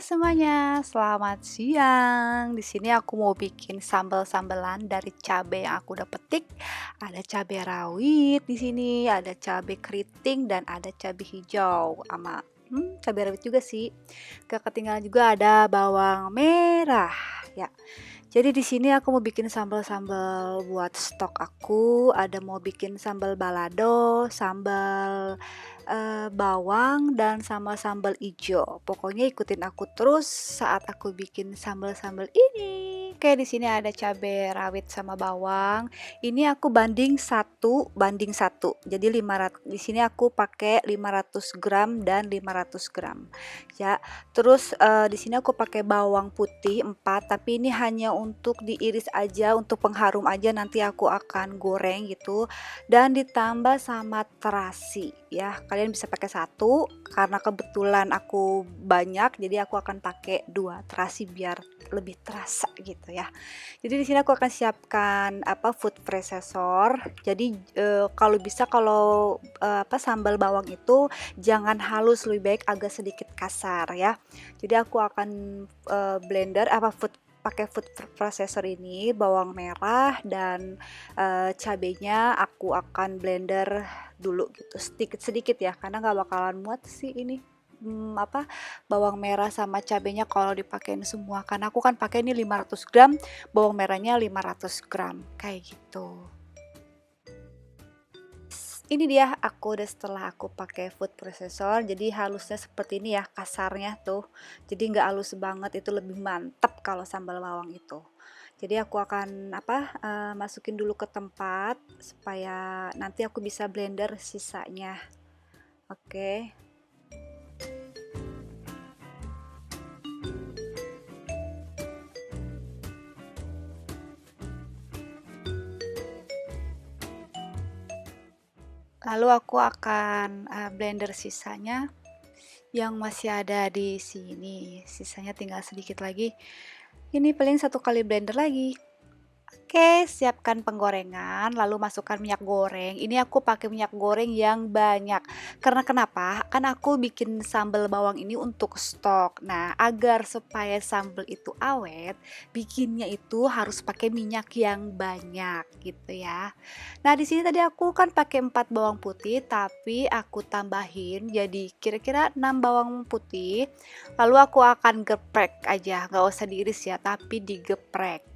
semuanya, selamat siang. Di sini aku mau bikin sambal-sambelan dari cabai yang aku udah petik. Ada cabai rawit di sini, ada cabai keriting dan ada cabai hijau sama cabai rawit juga sih. Gak ketinggalan juga ada bawang merah. Ya, jadi di sini aku mau bikin sambal-sambal buat stok aku. Ada mau bikin sambal balado, sambal bawang dan sama sambal ijo. Pokoknya ikutin aku terus saat aku bikin sambal-sambal ini. Oke, di sini ada cabai rawit sama bawang. Ini aku banding satu. Jadi 500, di sini aku pakai 500 gram dan 500 gram. Ya, terus di sini aku pakai bawang putih 4, tapi ini hanya untuk diiris aja, untuk pengharum aja, nanti aku akan goreng gitu. Dan ditambah sama terasi ya. Kalian bisa pakai satu, karena kebetulan aku banyak jadi aku akan pakai 2 terasi biar lebih terasa gitu ya. Jadi di sini aku akan siapkan food processor. Jadi kalau sambal bawang itu jangan halus, lebih baik agak sedikit kasar ya. Jadi aku akan pakai food processor ini, bawang merah dan cabenya aku akan blender dulu gitu, sedikit-sedikit ya, karena nggak bakalan muat sih ini bawang merah sama cabenya kalau dipakein semua, karena aku kan pakai ini 500 gram, bawang merahnya 500 gram kayak gitu. Ini dia setelah aku pakai food processor, jadi halusnya seperti ini ya, kasarnya tuh. Jadi nggak halus banget, itu lebih mantap kalau sambal bawang itu. Jadi aku akan masukin dulu ke tempat supaya nanti aku bisa blender sisanya. Oke. Lalu aku akan blender sisanya yang masih ada di sini. Sisanya tinggal sedikit lagi. Ini paling 1 kali blender lagi. Oke, siapkan penggorengan, lalu masukkan minyak goreng. Ini aku pakai minyak goreng yang banyak. Karena kenapa? Kan aku bikin sambal bawang ini untuk stok. Nah, agar supaya sambal itu awet, bikinnya itu harus pakai minyak yang banyak gitu ya. Nah, di sini tadi aku kan pakai 4 bawang putih, tapi aku tambahin jadi kira-kira 6 bawang putih. Lalu aku akan geprek aja, nggak usah diiris ya, tapi digeprek.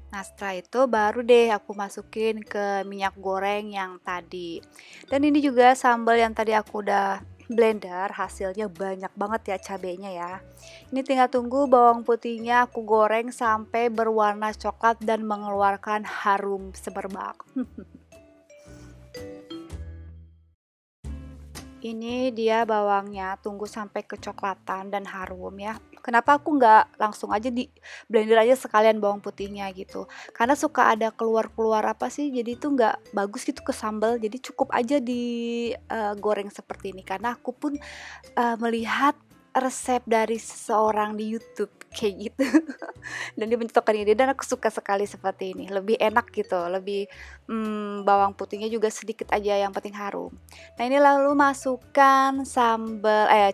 Nah, setelah itu baru deh aku masukin ke minyak goreng yang tadi. Dan ini juga sambal yang tadi aku udah blender, hasilnya banyak banget ya cabenya ya. Ini tinggal tunggu bawang putihnya aku goreng sampai berwarna coklat dan mengeluarkan harum semerbak. Ini dia bawangnya, tunggu sampai kecoklatan dan harum ya. Kenapa aku nggak langsung aja di blender aja sekalian bawang putihnya gitu. Karena suka ada keluar-keluar apa sih, jadi itu nggak bagus gitu ke sambal. Jadi cukup aja di goreng seperti ini. Karena aku pun melihat resep dari seseorang di YouTube kayak gitu. Dan dia mencontohkan ini dan aku suka sekali seperti ini, lebih enak gitu, lebih bawang putihnya juga sedikit aja yang penting harum. Nah, ini lalu masukkan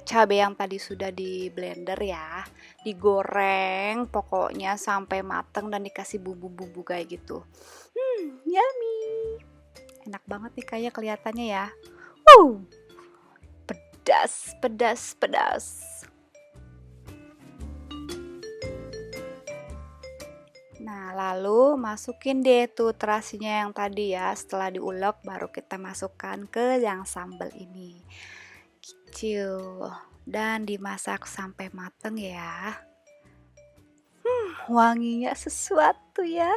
cabai yang tadi sudah di blender ya, digoreng pokoknya sampai mateng dan dikasih bumbu-bumbu kayak gitu. Yummy, enak banget nih kayaknya kelihatannya ya. Pedas pedas pedas. Nah, lalu masukin deh tuh terasinya yang tadi ya. Setelah diulek baru kita masukkan ke yang sambal ini. Kecil dan dimasak sampai mateng ya. Wanginya sesuatu ya.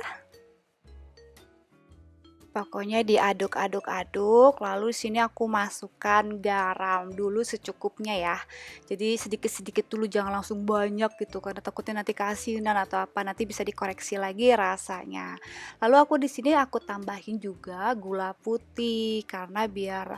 Pokoknya diaduk-aduk-aduk, lalu sini aku masukkan garam dulu secukupnya ya. Jadi sedikit-sedikit dulu, jangan langsung banyak gitu karena takutnya nanti keasinan atau apa, nanti bisa dikoreksi lagi rasanya. Lalu aku di sini aku tambahin juga gula putih karena biar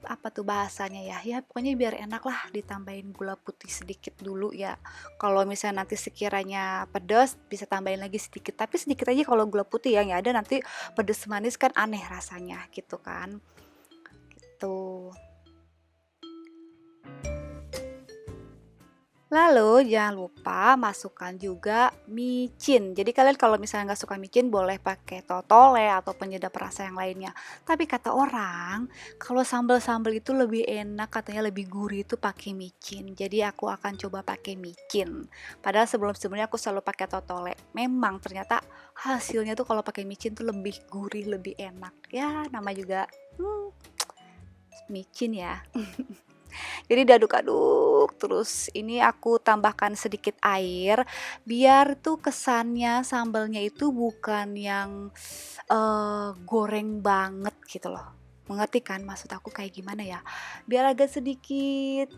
apa tuh bahasanya ya? Ya pokoknya biar enak lah ditambahin gula putih sedikit dulu ya. Kalau misalnya nanti sekiranya pedas bisa tambahin lagi sedikit, tapi sedikit aja kalau gula putih ya, ada nanti pedes manis kan aneh rasanya gitu kan. Gitu. Lalu jangan lupa masukkan juga micin. Jadi kalian kalau misalnya nggak suka micin boleh pakai totole atau penyedap rasa yang lainnya. Tapi kata orang kalau sambal-sambal itu lebih enak, katanya lebih gurih itu pakai micin. Jadi aku akan coba pakai micin. Padahal sebelum-sebelumnya aku selalu pakai totole. Memang ternyata hasilnya tuh kalau pakai micin tuh lebih gurih, lebih enak. Ya nama juga micin ya. Jadi diaduk-aduk terus. Ini aku tambahkan sedikit air biar tuh kesannya sambalnya itu bukan yang goreng banget gitu loh. Mengerti kan maksud aku kayak gimana ya? Biar agak sedikit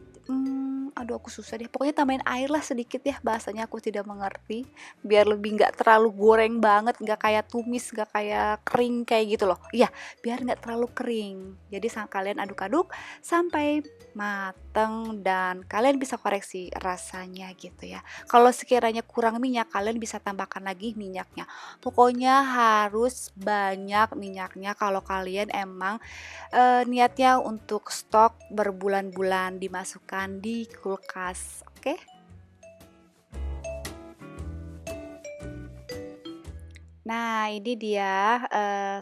aduh aku susah deh. Pokoknya tambahin air lah sedikit ya, bahasanya aku tidak mengerti. Biar lebih nggak terlalu goreng banget, nggak kayak tumis, nggak kayak kering kayak gitu loh. Iya, biar nggak terlalu kering. Jadi kalian aduk-aduk sampai mateng dan kalian bisa koreksi rasanya gitu ya. Kalau sekiranya kurang minyak, kalian bisa tambahkan lagi minyaknya. Pokoknya harus banyak minyaknya kalau kalian emang niatnya untuk stok berbulan-bulan dimasukkan di kulkas, oke? Nah, ini dia,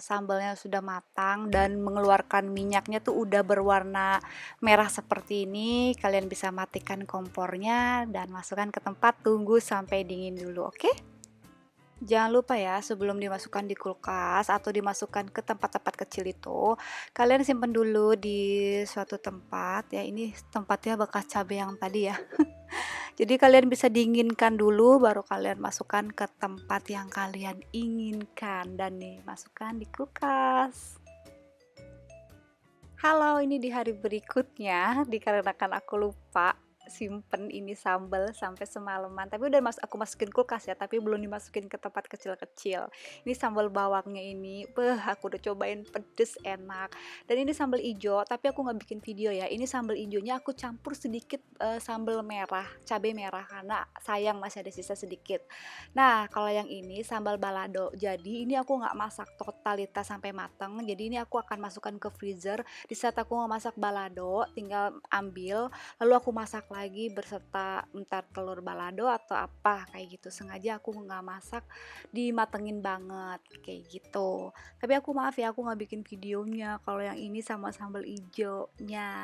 sambalnya sudah matang dan mengeluarkan minyaknya tuh udah berwarna merah seperti ini. Kalian bisa matikan kompornya dan masukkan ke tempat, tunggu sampai dingin dulu, oke? Jangan lupa ya, sebelum dimasukkan di kulkas atau dimasukkan ke tempat-tempat kecil itu, kalian simpan dulu di suatu tempat ya. Ini tempatnya bekas cabai yang tadi ya. Jadi kalian bisa dinginkan dulu baru kalian masukkan ke tempat yang kalian inginkan dan nih masukkan di kulkas. Halo, ini di hari berikutnya dikarenakan aku lupa simpen ini sambal sampai semalaman, tapi udah aku masukin kulkas ya, tapi belum dimasukin ke tempat kecil-kecil. Ini sambal bawangnya ini, aku udah cobain pedes enak. Dan ini sambal ijo, tapi aku nggak bikin video ya. Ini sambal ijonya aku campur sedikit sambal merah, cabai merah karena sayang masih ada sisa sedikit. Nah, kalau yang ini sambal balado. Jadi ini aku nggak masak totalitas sampai matang. Jadi ini aku akan masukkan ke freezer. Di saat aku mau masak balado, tinggal ambil, lalu aku masak lagi berserta entar telur balado atau apa kayak gitu. Sengaja aku nggak masak dimatengin banget kayak gitu. Tapi aku maaf ya, aku nggak bikin videonya kalau yang ini sama sambal ijonya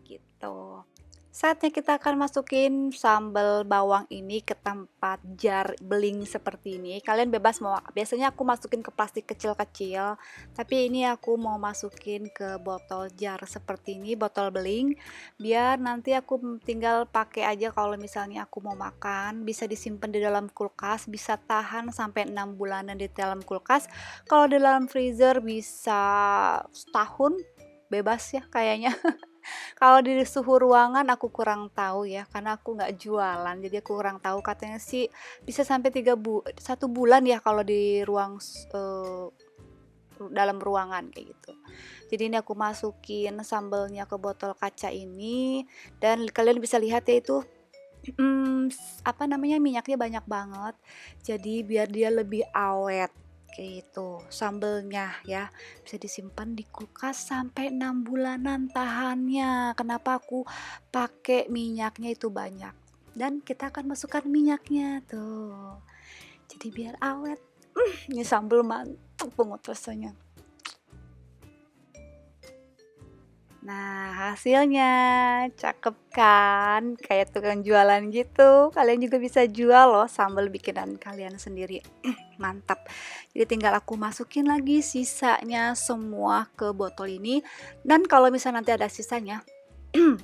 gitu. Saatnya kita akan masukin sambal bawang ini ke tempat jar beling seperti ini. Kalian bebas mau, biasanya aku masukin ke plastik kecil-kecil, tapi ini aku mau masukin ke botol jar seperti ini, botol beling, biar nanti aku tinggal pakai aja kalau misalnya aku mau makan. Bisa disimpan di dalam kulkas, bisa tahan sampai 6 bulanan di dalam kulkas. Kalau di dalam freezer bisa setahun, bebas ya kayaknya. Kalau di suhu ruangan aku kurang tahu ya, karena aku nggak jualan, jadi aku kurang tahu. Katanya sih bisa sampai 1 bulan ya kalau di dalam ruangan kayak gitu. Jadi ini aku masukin sambelnya ke botol kaca ini dan kalian bisa lihat ya itu apa namanya, minyaknya banyak banget. Jadi biar dia lebih awet kayak gitu sambelnya ya. Bisa disimpan di kulkas sampai 6 bulanan tahannya. Kenapa aku pakai minyaknya itu banyak. Dan kita akan masukkan minyaknya tuh. Jadi biar awet. Ini sambel mantap banget rasanya. Nah, hasilnya cakep kan? Kayak tukang jualan gitu. Kalian juga bisa jual loh sambal bikinan kalian sendiri. Mantap. Jadi tinggal aku masukin lagi sisanya semua ke botol ini. Dan kalau misalnya nanti ada sisanya,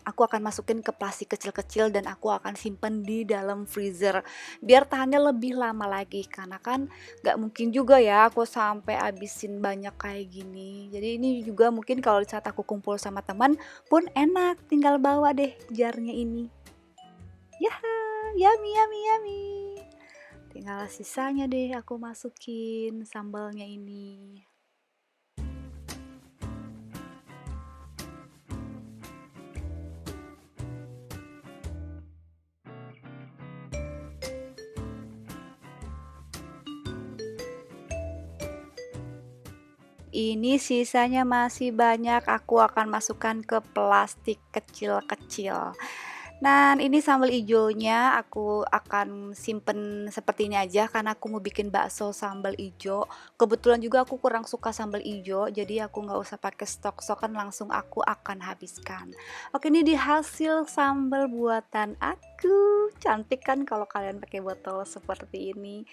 aku akan masukin ke plastik kecil-kecil dan aku akan simpen di dalam freezer biar tahannya lebih lama lagi, karena kan nggak mungkin juga ya aku sampai habisin banyak kayak gini. Jadi ini juga mungkin kalau di saat aku kumpul sama teman pun enak, tinggal bawa deh jarnya ini. Ya, yummy yummy yummy. Tinggal sisanya deh aku masukin sambalnya ini. Ini sisanya masih banyak, aku akan masukkan ke plastik kecil-kecil. Dan ini sambal ijonya aku akan simpen seperti ini aja karena aku mau bikin bakso sambal ijo. Kebetulan juga aku kurang suka sambal ijo, jadi aku nggak usah pakai stok-stok kan langsung aku akan habiskan. Oke, ini di hasil sambal buatan aku. Cantik kan kalau kalian pakai botol seperti ini.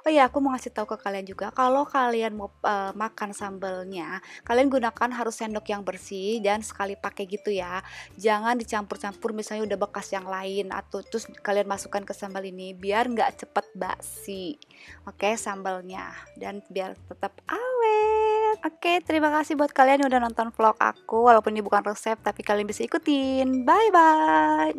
Oh iya, aku mau ngasih tahu ke kalian juga kalau kalian mau makan sambalnya, kalian gunakan harus sendok yang bersih dan sekali pakai gitu ya. Jangan dicampur-campur misalnya udah bekas yang lain atau terus kalian masukkan ke sambal ini biar nggak cepet basi. Oke, sambalnya dan biar tetap awet. Oke, terima kasih buat kalian yang udah nonton vlog aku walaupun ini bukan resep tapi kalian bisa ikutin. Bye bye.